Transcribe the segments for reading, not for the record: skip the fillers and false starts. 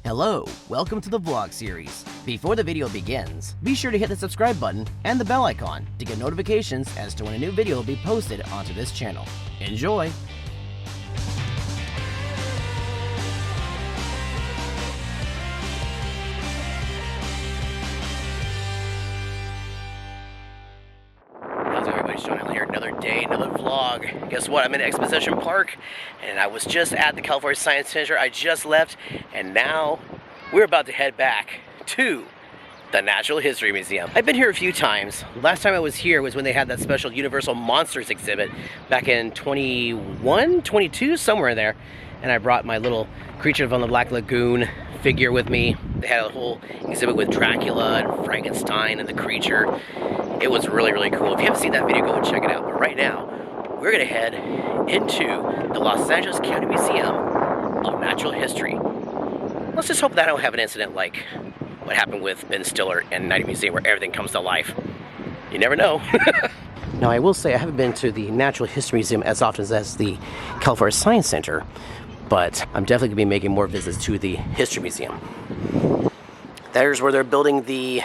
Hello, welcome to the vlog series. Before the video begins, be sure to hit the subscribe button and the bell icon to get notifications as to when a new video will be posted onto this channel. Enjoy! How's everybody? Shaun here, another day, another vlog. Guess what? I'm in Exposition Park, and I was just at the California Science Center. I just left, and now we're about to head back to the Natural History Museum. I've been here a few times. Last time I was here was when they had that special Universal Monsters exhibit back in 21, 22, somewhere in there. And I brought my little Creature from the Black Lagoon figure with me. They had a whole exhibit with Dracula and Frankenstein and the creature. It was really, really cool. If you haven't seen that video, go and check it out. But right now, we're gonna head into the Los Angeles County Museum of Natural History. Let's just hope that I don't have an incident like what happened with Ben Stiller and Night Museum where everything comes to life. You never know. Now, I will say I haven't been to the Natural History Museum as often as the California Science Center, but I'm definitely going to be making more visits to the History Museum. There's where they're building the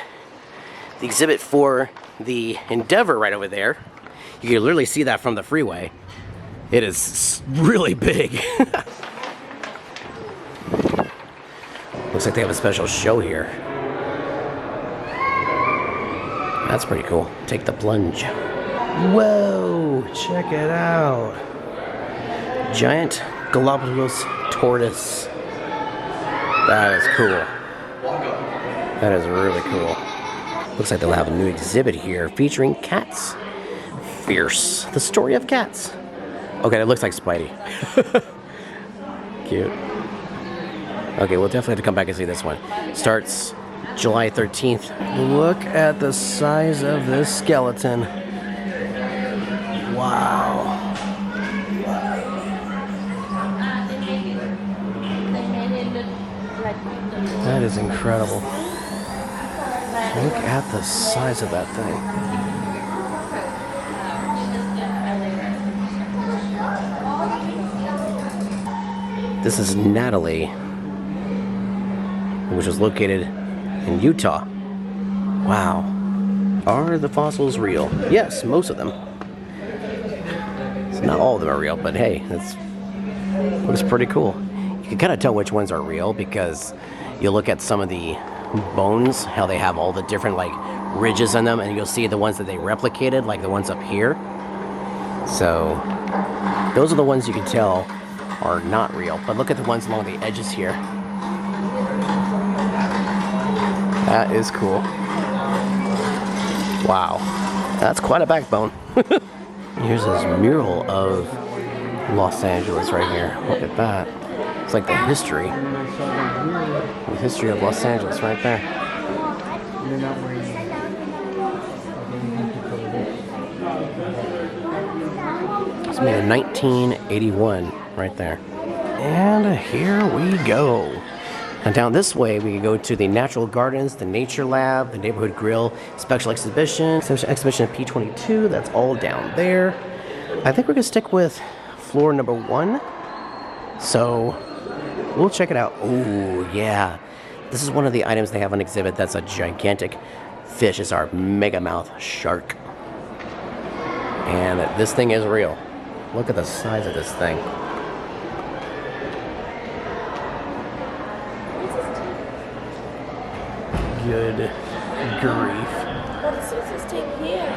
exhibit for the Endeavor right over there. You can literally see that from the freeway. It is really big. Looks like they have a special show here. That's pretty cool. Take the plunge. Whoa, check it out. Giant Galapagos tortoise. That is cool. That is really cool. Looks like they'll have a new exhibit here featuring cats. Fierce, the story of cats. Okay, that looks like Spidey. Cute. Okay, we'll definitely have to come back and see this one. Starts July 13th. Look at the size of this skeleton. Wow. That is incredible. Look at the size of that thing. This is Natalie, which was located in Utah. Wow. Are the fossils real? Yes, most of them. So not all of them are real, but hey, looks pretty cool. You can kind of tell which ones are real because you look at some of the bones, how they have all the different like ridges on them, and you'll see the ones that they replicated, like the ones up here. So those are the ones you can tell are not real, but look at the ones along the edges here. That is cool. Wow, that's quite a backbone. Here's this mural of Los Angeles right here. Look at that. It's like the history of Los Angeles right there. It's made in 1981 right there. And here we go. And down this way, we can go to the Natural Gardens, the Nature Lab, the Neighborhood Grill, Special Exhibition, Exhibition P22, that's all down there. I think we're gonna stick with floor number 1. So, we'll check it out. Oh, yeah. This is one of the items they have on exhibit that's a gigantic fish. It's our megamouth shark. And this thing is real. Look at the size of this thing. Good grief. What is this thing here?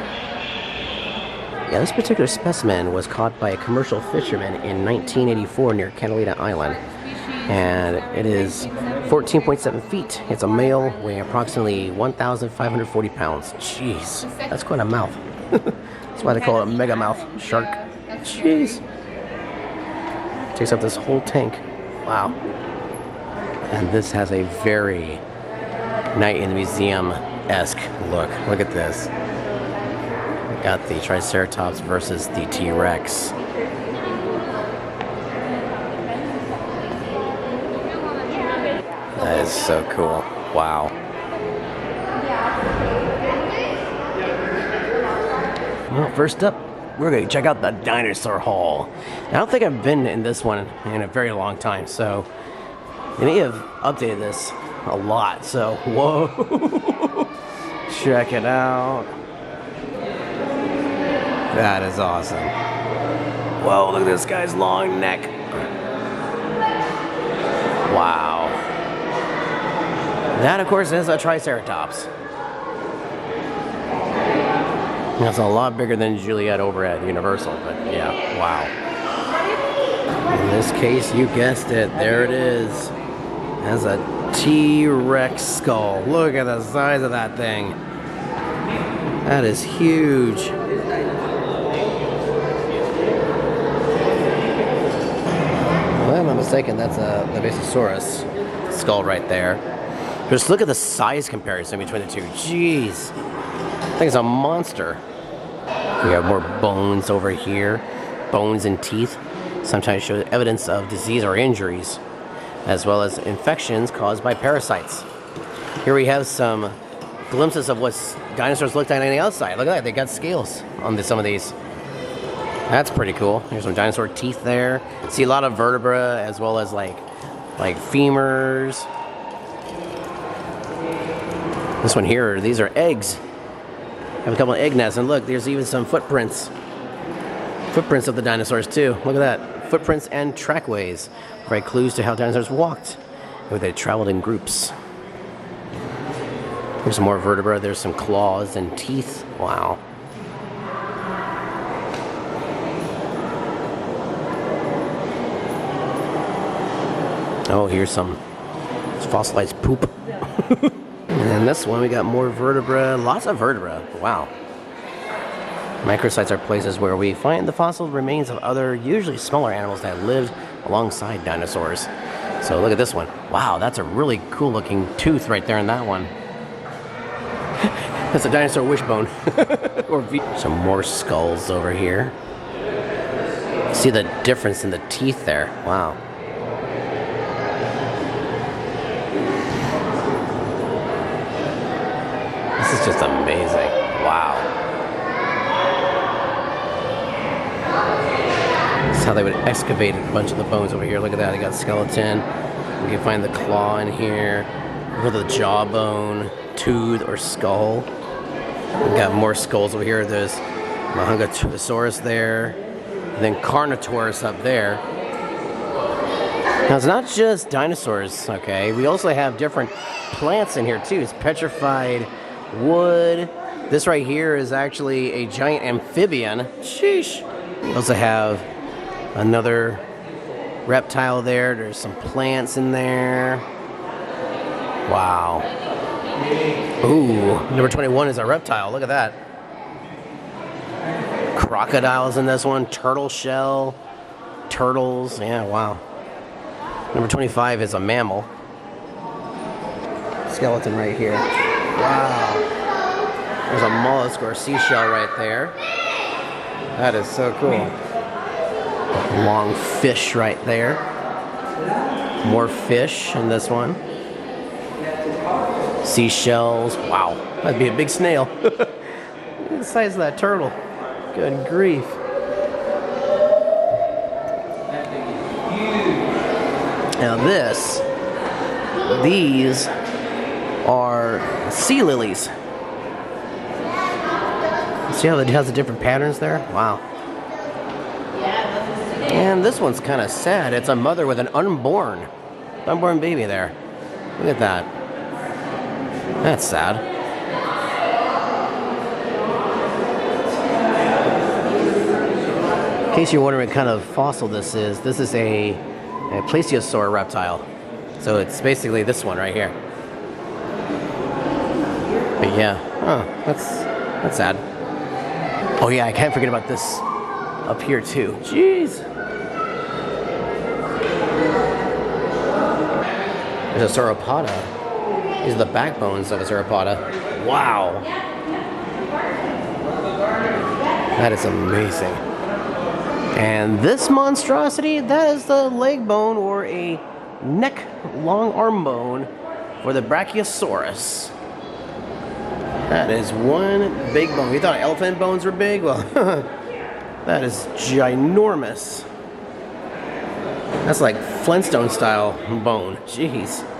Yeah, this particular specimen was caught by a commercial fisherman in 1984 near Catalina Island. And it is 14.7 feet. It's a male weighing approximately 1,540 pounds. Jeez, that's quite a mouth. That's why they call it a megamouth shark. Jeez. Takes up this whole tank. Wow. And this has a very Night in the Museum-esque look. Look at this. We got the Triceratops versus the T-Rex. That is so cool. Wow. Well, first up, we're going to check out the Dinosaur Hall. I don't think I've been in this one in a very long time, so They may have updated this a lot, so whoa. Check it out. That is awesome. Whoa, look at this guy's long neck. Wow. That, of course, is a Triceratops. That's a lot bigger than Juliet over at Universal, but yeah, wow. In this case, you guessed it, there it is. That's a T-Rex skull. Look at the size of that thing. That is huge. Well, if I'm not mistaken, that's a Dinosaurus skull right there. Just look at the size comparison between the two. Jeez. I think it's a monster. We have more bones over here. Bones and teeth. Sometimes show evidence of disease or injuries, as well as infections caused by parasites. Here we have some glimpses of what dinosaurs looked like on the outside. Look at that, they got scales on some of these. That's pretty cool. There's some dinosaur teeth there. See a lot of vertebra as well as like femurs. This one here, these are eggs. Have a couple of egg nests, and look, there's even some footprints. Footprints of the dinosaurs too. Look at that. Footprints and trackways provide clues to how dinosaurs walked, where they traveled in groups. There's some more vertebra. There's some claws and teeth. Wow. Oh, here's some fossilized poop. And then this one, we got more vertebra. Lots of vertebra. Wow. Microsites are places where we find the fossil remains of other, usually smaller animals that lived alongside dinosaurs. So look at this one. Wow, that's a really cool looking tooth right there in that one. That's a dinosaur wishbone. Some more skulls over here. See the difference in the teeth there. Wow. This is just amazing. Wow. That's how they would excavate a bunch of the bones over here. Look at that, they got skeleton. We can find the claw in here. Look at the jawbone, tooth, or skull. We got more skulls over here. There's Mahungasaurus there. And then Carnotaurus up there. Now it's not just dinosaurs, okay? We also have different plants in here too. It's petrified wood. This right here is actually a giant amphibian. Sheesh. We also have another reptile there. There's some plants in there. Wow. Ooh, number 21 is a reptile. Look at that. Crocodiles in this one. Turtle shell. Turtles. Yeah, wow. Number 25 is a mammal. Skeleton right here. Wow. There's a mollusk or a seashell right there. That is so cool. Long fish right there. More fish in this one. Seashells. Wow. That'd be a big snail. Look at the size of that turtle. Good grief. Now these are sea lilies. See how it has the different patterns there? Wow. And this one's kind of sad. It's a mother with an unborn baby there. Look at that. That's sad. In case you're wondering what kind of fossil this is a plesiosaur reptile. So it's basically this one right here. But yeah, oh, that's sad. Oh yeah, I can't forget about this up here too. Jeez. There's a sauropoda. These are the backbones of a sauropoda. Wow. That is amazing. And this monstrosity, that is the leg bone or a neck long arm bone for the Brachiosaurus. That is one big bone. You thought elephant bones were big? Well, that is ginormous. That's like Flintstone style bone. Jeez.